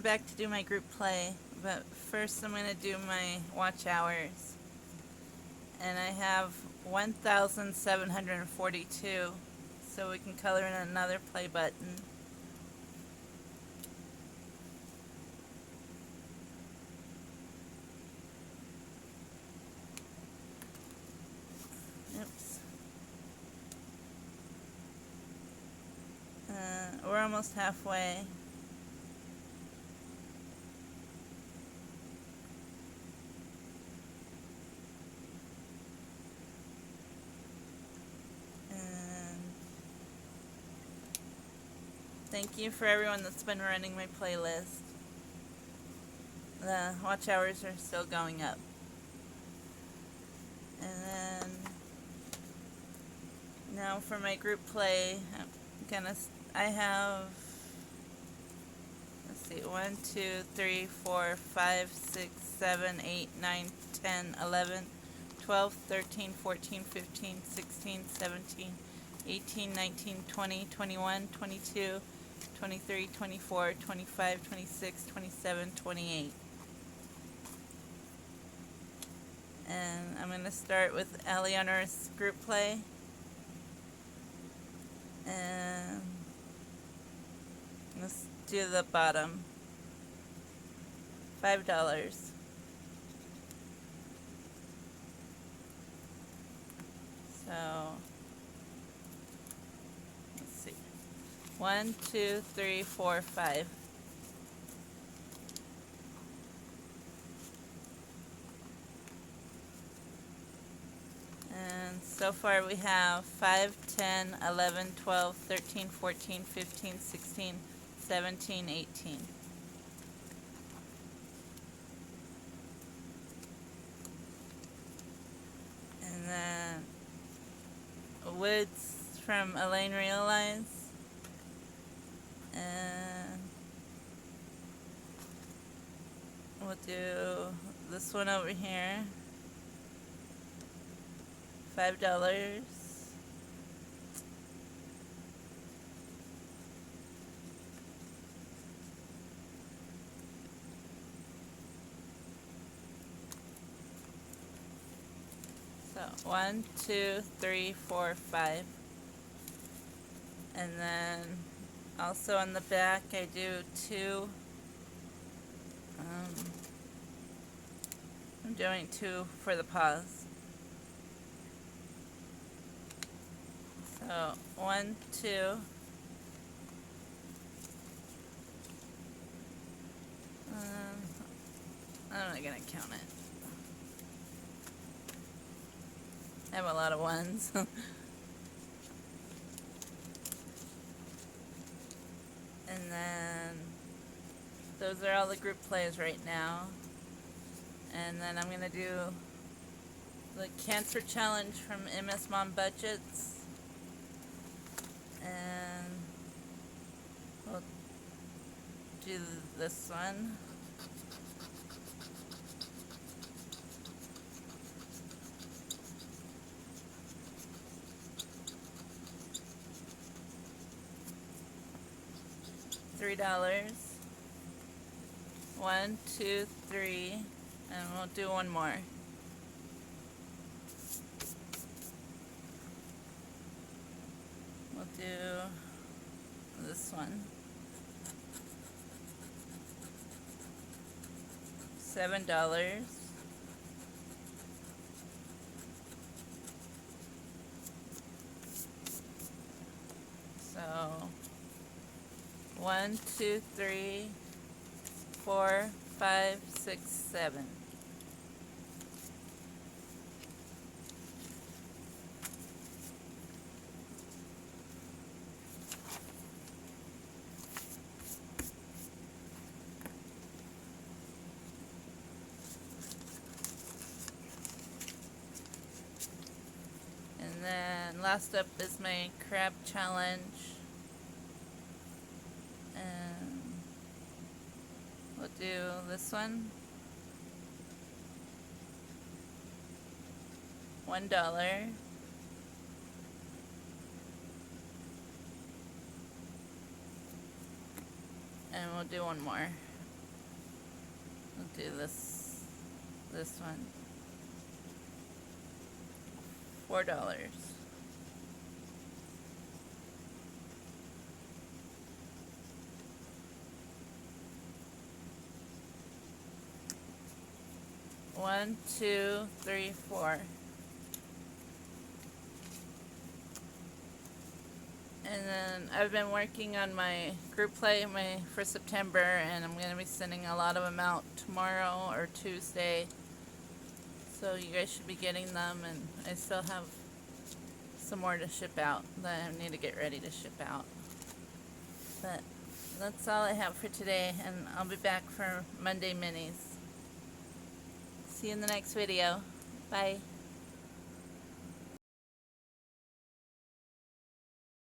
back to do my group play, but first I'm going to do my watch hours. And I have 1,742, so we can color in another play button. Oops. We're almost halfway. Thank you for everyone that's been running my playlist. The watch hours are still going up. And then now for my group play, I have, let's see, 1, 2, 3, 4, 5, 6, 7, 8, 9, 10, 11, 12, 13, 14, 15, 16, 17, 18, 19, 20, 21, 22, 23, 24, 25, 26, 27, 28. And I'm going to start with Aliana's group play. And let's do the bottom. $5. So, let's see. 1, 2, 3, 4, 5. And so far we have 5, 10, 11, 12, 13, 14, 15, 16, 17, 18. And then Woods from Elaine Realize. And we'll do this one over here. $5. So 1, 2, 3, 4, 5. And then also on the back I do 2. I'm doing 2 for the pause. So 1, 2. I'm not gonna count it. I have a lot of ones. And then those are all the group plays right now. And then I'm gonna do the cancer challenge from MSMomBudgets. And we'll do this one. $3. 1, 2, 3, and we'll do one more. We'll do this one. $7. So 1, 2, 3, 4, 5, 6, 7. And then last up is my crab challenge. And we'll do this one. $1. And we'll do one more. I'll do this one. $4. One, two, three, four. And then I've been working on my group play for September, and I'm going to be sending a lot of them out tomorrow or Tuesday. So you guys should be getting them, and I still have some more to ship out that I need to get ready to ship out. But that's all I have for today, and I'll be back for Monday minis. See you in the next video. Bye.